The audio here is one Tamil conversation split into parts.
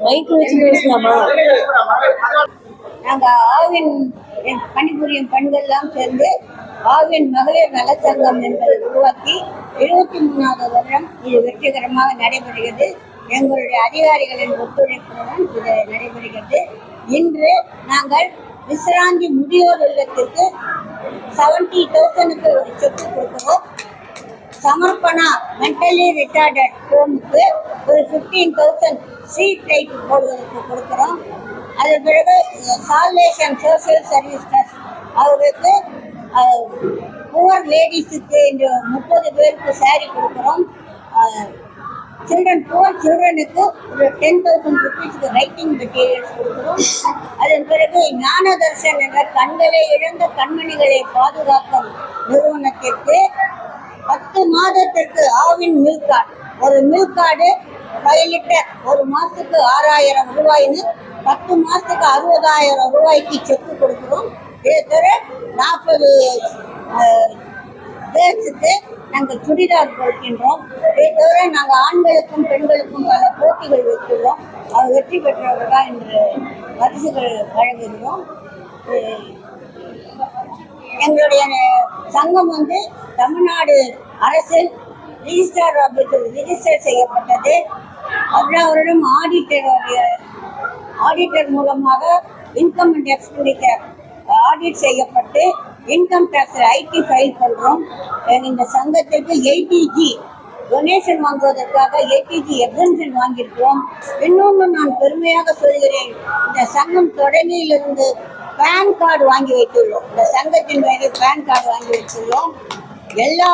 மைக் வச்சு பேசலாமா? நாங்க ஆவின் பணிபுரியும் பெண்கள்லாம் சேர்ந்து ஆவின் மகளிர் நலச்சங்கம் என்பதை உருவாக்கி 23வது வருடம் இது வெற்றிகரமாக நடைபெறுகிறது. எங்களுடைய அதிகாரிகளின் ஒத்துழைப்புடன் இது நடைபெறுகிறது. இன்று நாங்கள் விசிராந்தி முதியோர் இல்லத்திற்கு 70,000க்கு ஒரு சொத்து கொடுக்கிறோம். சமர்ப்பணா மென்டலி ரிட்டார்டட் ஹோமுக்கு ஒரு 15,000 ஸ்ட்ரீட் லைட் போடுவதற்கு கொடுக்குறோம். அது பிறகு சால்வேஷன் சோசியல் சர்வீஸ் ட்ரஸ்ட் அவருக்கு புவர் லேடிஸுக்கு இன்று 30 பேருக்கு சாரி கொடுக்குறோம். புவர் சில்ட்ரனுக்கு ஒரு 10,000 ருபீஸ்க்கு ரைட்டிங் மெட்டீரியல்ஸ் கொடுக்குறோம். அதன் பிறகு ஞானதர்ஷன் என்ற கண்களை இழந்த கண்மணிகளை பாதுகாக்கும் நிறுவனத்திற்கு 10 மாதத்திற்கு ஆவின் மில்க் கார்டு, ஒரு மில்க் கார்டு 5 லிட்டர் ஒரு மாதத்துக்கு 6,000 ரூபாய்னு 10 மாதத்துக்கு 60,000 ரூபாய்க்கு செக்கு கொடுக்குறோம். இதை தவிர 40 கேர்ள்ஸுக்கு நாங்கள் சுடிதார் கொடுக்கின்றோம். இதை தவிர நாங்கள் ஆண்களுக்கும் பெண்களுக்கும் பல போட்டிகள் வைத்துள்ளோம். அது வெற்றி பெற்றவர்கள் தான் இன்று பரிசுகள் வழங்குகிறோம். எங்களுடைய சங்கம் தமிழ்நாடு அரசில் ரிஜிஸ்டர் ஆபீஸில் ரிஜிஸ்டர் செய்யப்பட்டது. வருடம் ஆடிட்டர் மூலமாக இன்கம் அண்ட் எக்ஸ்பெண்டிச்சர் ஆடிட் செய்யப்பட்டு இன்கம் டேக்ஸ் ஐடி ஃபைல் பண்ணுறோம். இந்த சங்கத்திற்கு 80G டொனேஷன் வாங்குவதற்காக 80G எக்ஸம்ஷன் வாங்கியிருக்கிறோம். இன்னொன்று நான் பெருமையாக சொல்கிறேன், இந்த சங்கம் தொடங்கியிலிருந்து பேன் கார்டு வாங்கி வைத்துள்ளோம். இந்த சங்கத்தின் மீது பேன் கார்டு வாங்கி வைத்துள்ளோம். எல்லா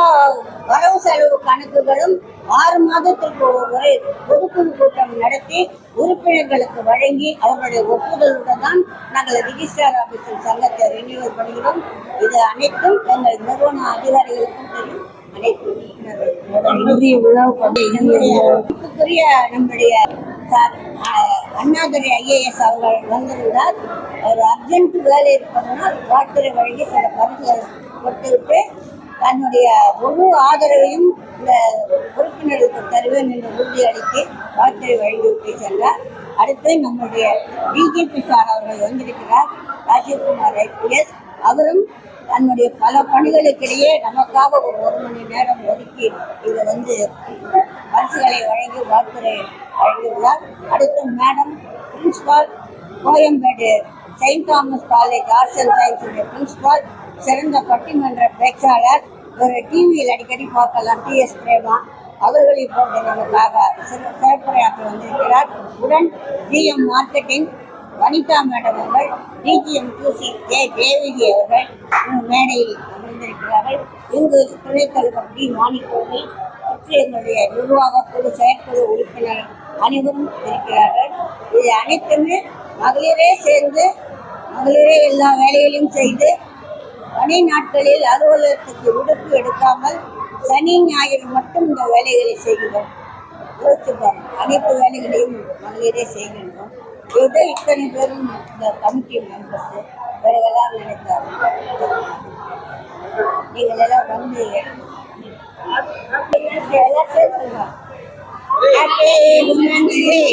வரவு செலவு கணக்குகளும் 6 மாதத்திற்கு ஒரு முறை பொதுக்குழு கூட்டம் நடத்தி உறுப்பினர்களுக்கு வழங்கி அவர்களுடைய ஒப்புதலுடன் தான் நாங்கள் ரிஜிஸ்டர் ஆபீஸில் சங்கத்தை ரினியூவல் பண்ணுகிறோம். இது அனைத்தும் எங்கள் நிறுவன அதிகாரிகளுக்கும் தெரியும். அனைத்து உறுப்பினர்களுக்குரிய நம்முடைய அண்ணாதுரை IAS அவர்கள் வந்திருந்தார். ஒரு அர்ஜென்ட் வேலை இருப்பதனால் வாழ்த்துறை வழங்கி சில பரிசுகள் கொடுத்துவிட்டு தன்னுடைய முழு ஆதரவையும் இந்த உறுப்பினர்களுக்கு தருவேன் என்று உறுதியளித்து வாழ்த்துறை வழங்கிவிட்டு சென்றார். அடுத்து நம்முடைய DGP சார் அவர்கள் வந்திருக்கிறார், ராஜீவ்குமார் IPS. அவரும் தன்னுடைய பல பணிகளுக்கிடையே நமக்காக ஒரு 1 மணி நேரம் ஒதுக்கி இங்கே பரிசுகளை வழங்கி வாழ்த்துறை வழங்கியுள்ளார். அடுத்து madam principal, Koyambedu Saint Thomas college arts and சயின்ஸுடைய பிரின்சிபால், சிறந்த பட்டிமன்ற பேச்சாளர், ஒரு டிவியில் அடிக்கடி பார்க்கலாம் TS பிரேமா, அவர்கள் இப்போது நமக்காக சிறப்புரையாற்ற வந்திருக்கிறார். உடன் GM மார்க்கெட்டிங் வனிதா மேடம் அவர்கள், DGM QC தேவிகி அவர்கள் மேடையில் அமர்ந்திருக்கிறார்கள். இங்கு துணைத் தலைவர் D மாணிக்கோவி, எங்களுடைய நிர்வாக குழு செயற்குழு உறுப்பினர் அனைவரும் இருக்கிறார்கள். இது அனைத்துமே மகளிரே சேர்ந்து மகளிரே எல்லா வேலைகளையும் செய்து பணி நாட்களில் அலுவலகத்துக்கு விடுப்பு எடுக்காமல் சனி ஞாயிறு மட்டும் இந்த வேலைகளை செய்கிறோம். யோசிச்சுப்பாங்க, அனைத்து வேலைகளையும் மகளிரே செய்கின்றோம். இது இத்தனை பேரும் இந்த கமிட்டி மெம்பர்ஸ் இவர்களெல்லாம் நினைத்தாங்க. நீங்கள் எல்லாம் வந்து எல்லாம் சேர்த்துங்க. Happy Women's Day.